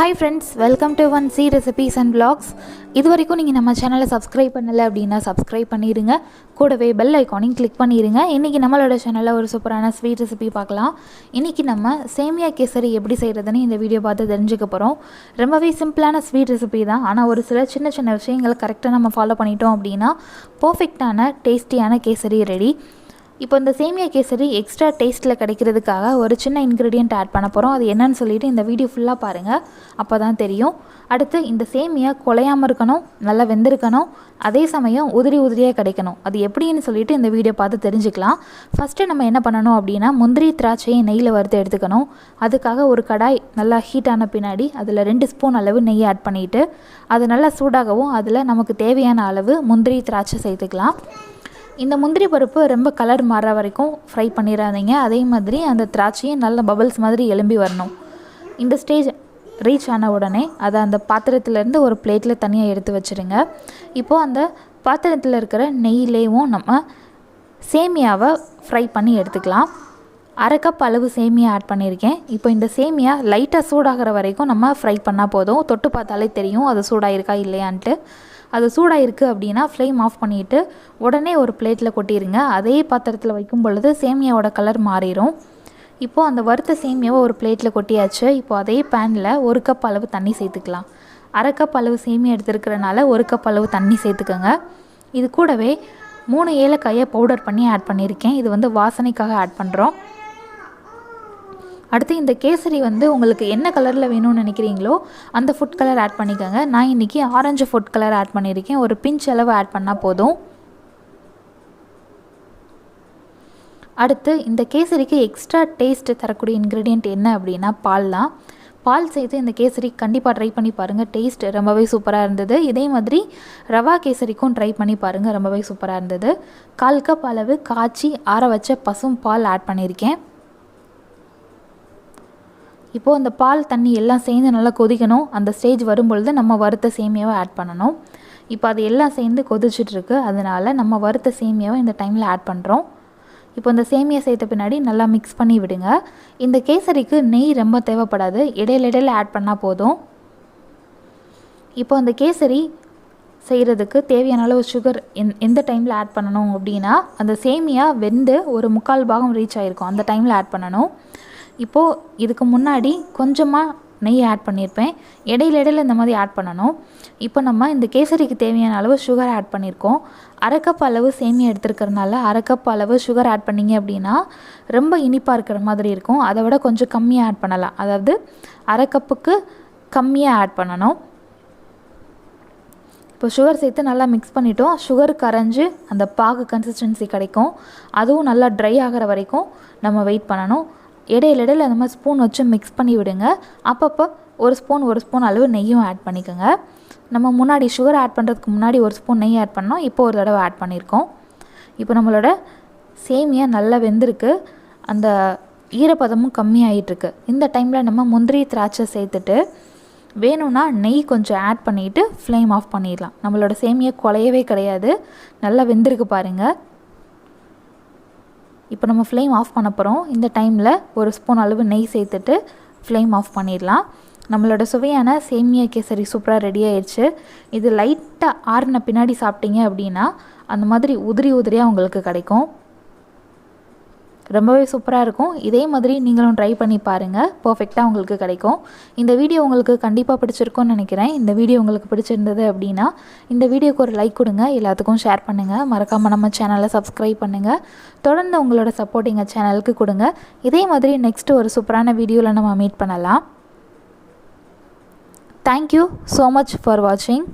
Hi friends, welcome to One C Recipes and Vlogs. இதுவரைக்கும் நீங்கள் நம்ம சேனலை சப்ஸ்கிரைப் பண்ணலை அப்படின்னா சப்ஸ்கிரைப் பண்ணிடுங்க. கூடவே பெல் ஐக்கானையும் கிளிக் பண்ணிடுங்க. இன்றைக்கி நம்மளோட சேனலில் ஒரு சூப்பரான ஸ்வீட் ரெசிபி பார்க்கலாம். இன்றைக்கி நம்ம சேமியா கேசரி எப்படி செய்கிறதுன்னு இந்த வீடியோ பார்த்து தெரிஞ்சுக்க போகிறோம். ரொம்பவே சிம்பிளான ஸ்வீட் ரெசிபி தான். ஆனால் ஒரு சில சின்ன சின்ன விஷயங்களை கரெக்டாக நம்ம ஃபாலோ பண்ணிட்டோம் அப்படின்னா பர்ஃபெக்டான டேஸ்டியான கேசரி ரெடி. இப்போ இந்த சேமியா கேசரி எக்ஸ்ட்ரா டேஸ்ட்டில் கிடைக்கிறதுக்காக ஒரு சின்ன இன்க்ரீடியண்ட் ஆட் பண்ண போகிறோம். அது என்னன்னு சொல்லிவிட்டு இந்த வீடியோ ஃபுல்லாக பாருங்கள், அப்போ தான் தெரியும். அடுத்து இந்த சேமியா குலையாமல் இருக்கணும், நல்லா வெந்திருக்கணும், அதே சமயம் உதிரி உதிரியாக கிடைக்கணும். அது எப்படின்னு சொல்லிட்டு இந்த வீடியோ பார்த்து தெரிஞ்சுக்கலாம். ஃபஸ்ட்டு நம்ம என்ன பண்ணணும் அப்படின்னா முந்திரி திராட்சையை நெய்யில் வறுத்து எடுத்துக்கணும். அதுக்காக ஒரு கடாய் நல்லா ஹீட் ஆன பின்னாடி அதில் 2 ஸ்பூன் அளவு நெய் ஆட் பண்ணிவிட்டு அது நல்லா சூடாகவும் அதில் நமக்கு தேவையான அளவு முந்திரி திராட்சை சேர்த்துக்கலாம். இந்த முந்திரி பருப்பு ரொம்ப கலர் மாற வரைக்கும் ஃப்ரை பண்ணிடாதீங்க. அதே மாதிரி அந்த திராட்சையும் நல்ல பபிள்ஸ் மாதிரி எலும்பி வரணும். இந்த ஸ்டேஜ் ரீச் ஆன உடனே அதை அந்த பாத்திரத்துலேருந்து ஒரு பிளேட்டில் தனியாக எடுத்து வச்சுருங்க. இப்போது அந்த பாத்திரத்தில் இருக்கிற நெய்யிலேயும் நம்ம சேமியாவை ஃப்ரை பண்ணி எடுத்துக்கலாம். 1/2 கப் அளவு சேமியா ஆட் பண்ணியிருக்கேன். இப்போ இந்த சேமியா லைட்டாக சூடாகிற வரைக்கும் நம்ம ஃப்ரை பண்ணால் போதும். தொட்டு பார்த்தாலே தெரியும் அது சூடாயிருக்கா இல்லையான்ட்டு. அது சூடாக இருக்குது அப்படின்னா ஃப்ளேம் ஆஃப் பண்ணிவிட்டு உடனே ஒரு பிளேட்டில் கொட்டிடுங்க. அதே பாத்திரத்தில் வைக்கும் பொழுது சேமியாவோட கலர் மாறிடும். இப்போது அந்த வறுத்த சேமியாவை ஒரு பிளேட்டில் கொட்டியாச்சு. இப்போது அதே பேனில் 1 கப் அளவு தண்ணி சேர்த்துக்கலாம். 1/2 கப் அளவு சேமியா எடுத்துருக்கிறனால 1 கப் அளவு தண்ணி சேர்த்துக்கோங்க. இது கூடவே 3 ஏலக்காயை பவுடர் பண்ணி ஆட் பண்ணியிருக்கேன். இது வாசனைக்காக ஆட் பண்ணுறோம். அடுத்து இந்த கேசரி உங்களுக்கு என்ன கலரில் வேணும்னு நினைக்கிறீங்களோ அந்த ஃபுட் கலர் ஆட் பண்ணிக்கோங்க. நான் இன்றைக்கி ஆரஞ்சு ஃபுட் கலர் ஆட் பண்ணியிருக்கேன். ஒரு பிஞ்ச் அளவு ஆட் பண்ணால் போதும். அடுத்து இந்த கேசரிக்கு எக்ஸ்ட்ரா டேஸ்ட் தரக்கூடிய இன்க்ரீடியண்ட் என்ன அப்படின்னா பால் தான். பால் சேர்த்து இந்த கேசரி கண்டிப்பாக ட்ரை பண்ணி பாருங்கள். டேஸ்ட் ரொம்பவே சூப்பராக இருந்தது. இதே மாதிரி ரவா கேசரிக்கும் ட்ரை பண்ணி பாருங்கள், ரொம்பவே சூப்பராக இருந்தது. 1/4 கப் அளவு காய்ச்சி ஆற வச்ச பசும் பால் ஆட் பண்ணியிருக்கேன். இப்போது அந்த பால் தண்ணி எல்லாம் சேர்ந்து நல்லா கொதிக்கணும். அந்த ஸ்டேஜ் வரும்பொழுது நம்ம வறுத்த சேமியாவை ஆட் பண்ணணும். இப்போ அது எல்லாம் சேர்ந்து கொதிச்சிட்ருக்கு, அதனால் நம்ம வறுத்த சேமியாவை இந்த டைமில் ஆட் பண்ணுறோம். இப்போ இந்த சேமியா சேர்த்த பின்னாடி நல்லா மிக்ஸ் பண்ணி விடுங்க. இந்த கேசரிக்கு நெய் ரொம்ப தேவைப்படாது, இடையில ஆட் பண்ணால் போதும். இப்போ அந்த கேசரி செய்கிறதுக்கு தேவையான அளவு சுகர் எந்த டைமில் ஆட் பண்ணணும் அப்படின்னா அந்த சேமியா வெந்து ஒரு 3/4 பாகம் ரீச் ஆகிருக்கும், அந்த டைமில் ஆட் பண்ணணும். இப்போது இதுக்கு முன்னாடி கொஞ்சமாக நெய் ஆட் பண்ணியிருப்பேன், இடையில இந்த மாதிரி ஆட் பண்ணணும். இப்போ நம்ம இந்த கேசரிக்கு தேவையான அளவு சுகர் ஆட் பண்ணியிருக்கோம். 1/2 கப் அளவு சேமியா எடுத்துருக்கிறதுனால 1/2 கப் அளவு சுகர் ஆட் பண்ணிங்க அப்படின்னா ரொம்ப இனிப்பாக இருக்கிற மாதிரி இருக்கும். அதை விட கொஞ்சம் கம்மியாக ஆட் பண்ணலாம், அதாவது 1/2 கப்புக்கு கம்மியாக ஆட் பண்ணணும். இப்போ சுகர் சேர்த்து நல்லா மிக்ஸ் பண்ணிட்டோம். சுகர் கரைஞ்சி அந்த பாகு கன்சிஸ்டன்சி கிடைக்கும். அதுவும் நல்லா ட்ரை ஆகிற வரைக்கும் நம்ம வெயிட் பண்ணணும். இடையில அந்த மாதிரி ஸ்பூன் வச்சு மிக்ஸ் பண்ணி விடுங்க. அப்பப்போ ஒரு ஸ்பூன் அளவு நெய்யும் ஆட் பண்ணிக்கோங்க. நம்ம முன்னாடி சுகர் ஆட் பண்ணுறதுக்கு முன்னாடி 1 ஸ்பூன் நெய் ஆட் பண்ணோம், இப்போ ஒரு தடவை ஆட் பண்ணியிருக்கோம். இப்போ நம்மளோட சேமியா நல்லா வெந்திருக்கு, அந்த ஈரப்பதமும் கம்மியாகிட்டுருக்கு. இந்த டைமில் நம்ம முந்திரி திராட்சை சேர்த்துட்டு வேணும்னா நெய் கொஞ்சம் ஆட் பண்ணிவிட்டு ஃப்ளேம் ஆஃப் பண்ணிடலாம். நம்மளோட சேமியா குலையவே கிடையாது, நல்லா வெந்திருக்கு பாருங்கள். இப்போ நம்ம ஃப்ளேம் ஆஃப் பண்ண போகிறோம். இந்த டைமில் 1 ஸ்பூன் அளவு நெய் சேர்த்துட்டு ஃப்ளேம் ஆஃப் பண்ணிடலாம். நம்மளோட சுவையான சேமியா கேசரி சூப்பராக ரெடி ஆயிடுச்சு. இது லைட்டாக ஆறின பின்னாடி சாப்பிட்டீங்க அப்படின்னா அந்த மாதிரி உதிரியாக உங்களுக்கு கிடைக்கும். ரொம்பவே சூப்பராக இருக்கும். இதே மாதிரி நீங்களும் ட்ரை பண்ணி பாருங்கள், பர்ஃபெக்டாக உங்களுக்கு கிடைக்கும். இந்த வீடியோ உங்களுக்கு கண்டிப்பாக பிடிச்சிருக்கும்னு நினைக்கிறேன். இந்த வீடியோ உங்களுக்கு பிடிச்சிருந்தது அப்படின்னா இந்த வீடியோக்கு ஒரு லைக் கொடுங்க, எல்லாத்துக்கும் ஷேர் பண்ணுங்கள், மறக்காமல் நம்ம சேனலை சப்ஸ்கிரைப் பண்ணுங்கள். தொடர்ந்து உங்களோட சப்போர்ட் எங்கள் சேனலுக்கு கொடுங்க. இதே மாதிரி நெக்ஸ்ட்டு ஒரு சூப்பரான வீடியோவில் நம்ம மீட் பண்ணலாம். தேங்க்யூ ஸோ மச் ஃபார் வாட்சிங்.